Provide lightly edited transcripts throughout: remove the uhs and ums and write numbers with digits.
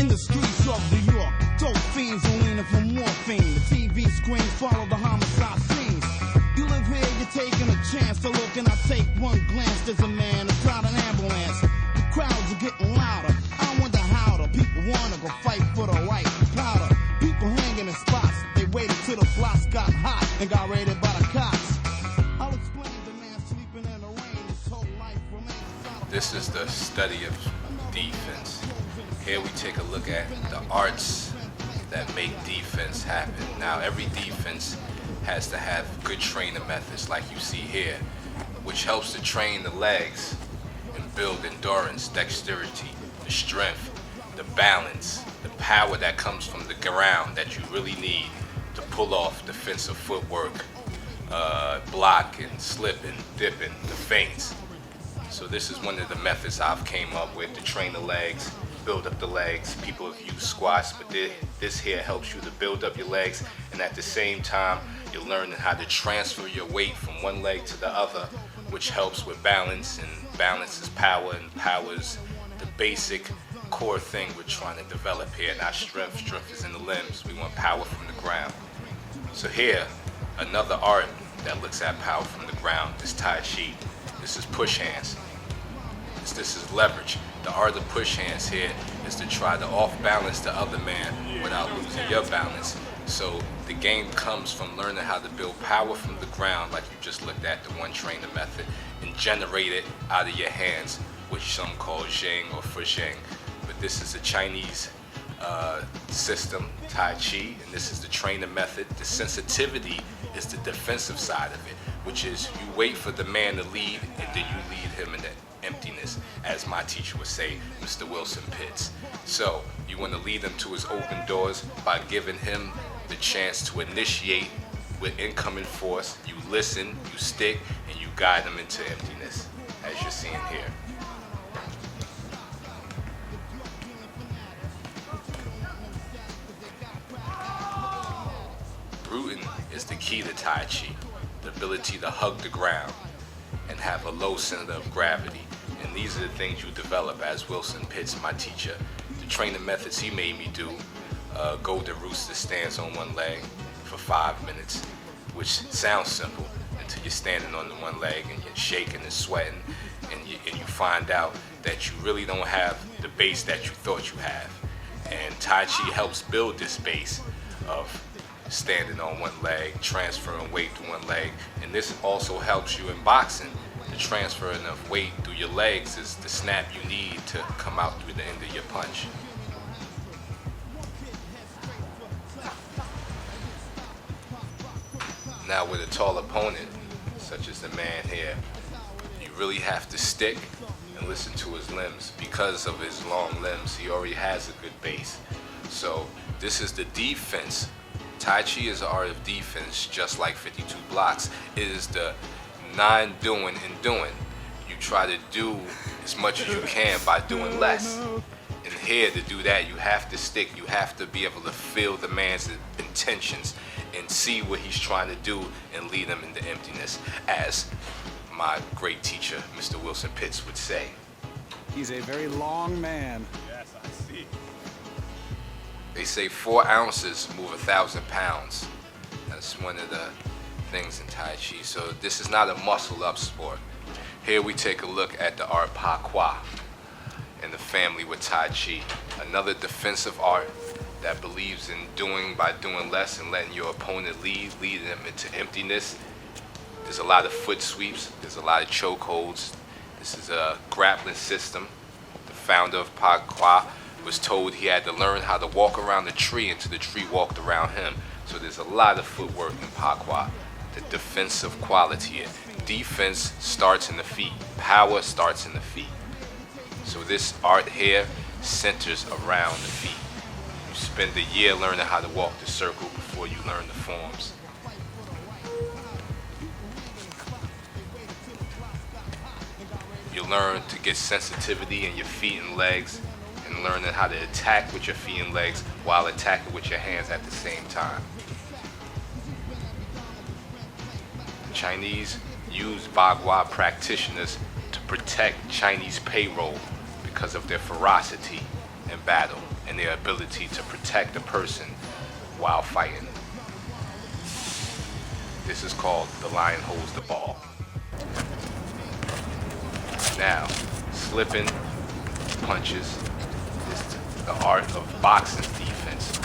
In the streets of New York, dope fiends are leaning for morphine. The TV screens follow the homicide scenes. You live here, you're taking a chance to look, and I take one glance. There's a man inside an ambulance. The crowds are getting louder. I wonder how the people wanna go fight for the right powder. People hanging in spots. They waited till the blocks got hot and got raided by the cops. I'll explain the man sleeping in the rain. His whole life remains. This is the study of defense. Here we take a look at the arts that make defense happen. Now, every defense has to have good training methods like you see here, which helps to train the legs and build endurance, dexterity, the strength, the balance, the power that comes from the ground that you really need to pull off defensive footwork, blocking, slipping, dipping, the feints. So this is one of the methods I've came up with to train the legs, build up the legs. People have used squats, but this here helps you to build up your legs, and at the same time, you're learning how to transfer your weight from one leg to the other, which helps with balance, and balance is power, and power is the basic core thing we're trying to develop here. Not strength. Strength is in the limbs. We want power from the ground. So here, another art that looks at power from the ground is Tai Chi. This is push hands. This is leverage. The art of push hands here is to try to off-balance the other man without losing your balance. So the game comes from learning how to build power from the ground, like you just looked at, the one trainer method, and generate it out of your hands, which some call Zheng or Fusheng. But this is a Chinese system, Tai Chi, and this is the trainer method. The sensitivity is the defensive side of it, which is you wait for the man to lead, and then you lead him in the emptiness, as my teacher would say, Mr. Wilson Pitts. So you want to lead him to his open doors by giving him the chance to initiate with incoming force. You listen, you stick, and you guide him into emptiness, as you're seeing here. Rooting is the key to Tai Chi, the ability to hug the ground and have a low center of gravity. And these are the things you develop as Wilson Pitts, my teacher. The training methods he made me do, Golden Rooster stands on one leg for 5 minutes, which sounds simple until you're standing on the one leg and you're shaking and sweating, and you find out that you really don't have the base that you thought you have. And Tai Chi helps build this base of standing on one leg, transferring weight to one leg, and this also helps you in boxing. The transferring of weight through your legs is the snap you need to come out through the end of your punch. Now with a tall opponent, such as the man here, you really have to stick and listen to his limbs. Because of his long limbs, he already has a good base. So this is the defense. Tai Chi is the art of defense, just like 52 blocks. It is the non-doing and doing. You try to do as much as you can by doing less. And here, to do that, you have to stick. You have to be able to feel the man's intentions and see what he's trying to do and lead him into emptiness, as my great teacher, Mr. Wilson Pitts, would say. He's a very long man. Yes, I see. They say 4 ounces move 1,000 pounds. That's one of the things in Tai Chi. So this is not a muscle up sport. Here we take a look at the art Pa Qua and the family with Tai Chi. Another defensive art that believes in doing by doing less and letting your opponent lead them into emptiness. There's a lot of foot sweeps. There's a lot of choke holds. This is a grappling system. The founder of Pa Qua was told he had to learn how to walk around the tree until the tree walked around him. So there's a lot of footwork in Pa Qua. The defensive quality. Defense starts in the feet. Power starts in the feet. So this art here centers around the feet. You spend a year learning how to walk the circle before you learn the forms. You learn to get sensitivity in your feet and legs, and learning how to attack with your feet and legs while attacking with your hands at the same time. The Chinese use Bagua practitioners to protect Chinese payroll because of their ferocity in battle. and their ability to protect a person while fighting. This is called the lion holds the ball. Now, slipping punches is the art of boxing's defense.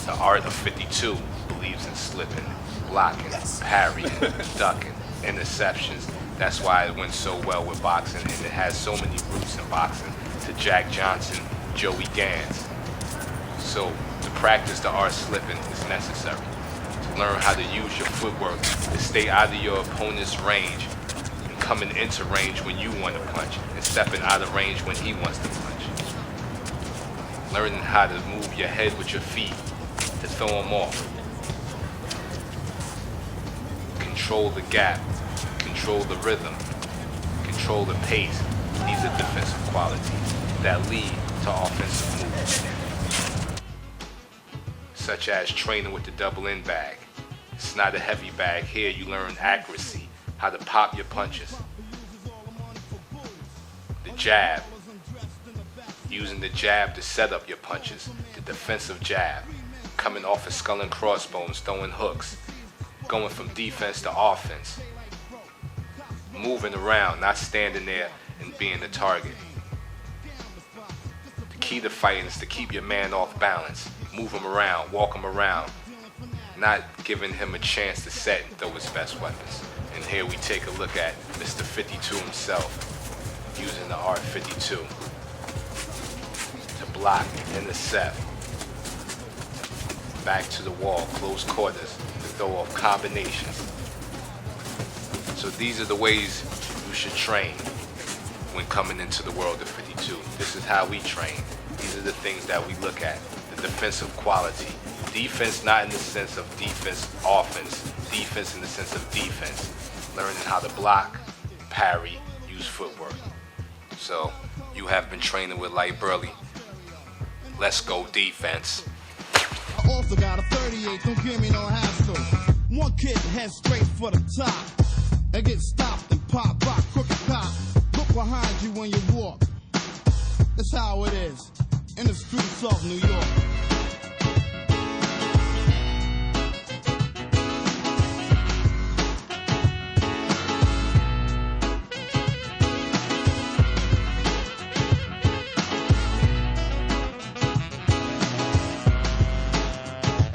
The art of 52 believes in slipping, blocking, parrying, ducking, interceptions. That's why it went so well with boxing, and it has so many roots in boxing to Jack Johnson, Joey Gans. So to practice the art of slipping is necessary. To learn how to use your footwork to stay out of your opponent's range, and coming into range when you want to punch, and stepping out of range when he wants to punch. Learning how to move your head with your feet to throw him off. Control the gap, control the rhythm, control the pace. These are defensive qualities that lead to offensive moves. Such as training with the double end bag. It's not a heavy bag. Here you learn accuracy, how to pop your punches. The jab, using the jab to set up your punches. The defensive jab, coming off of skull and crossbones, throwing hooks, going from defense to offense. Moving around, not standing there and being the target. The key to fighting is to keep your man off balance. Move him around, walk him around. Not giving him a chance to set and throw his best weapons. And here we take a look at Mr. 52 himself, using the art 52 to block, intercept, back to the wall, close quarters, to throw off combinations. So these are the ways you should train when coming into the world of 52. This is how we train. These are the things that we look at. The defensive quality. Defense not in the sense of defense, offense. Defense in the sense of defense. Learning how to block, parry, use footwork. So you have been training with Light Burley. Let's go defense. I also got a 38, don't give me no hassle. One kid head straight for the top. And get stopped and pop, rock, crooked cop. Look behind you when you walk. That's how it is in the streets of New York.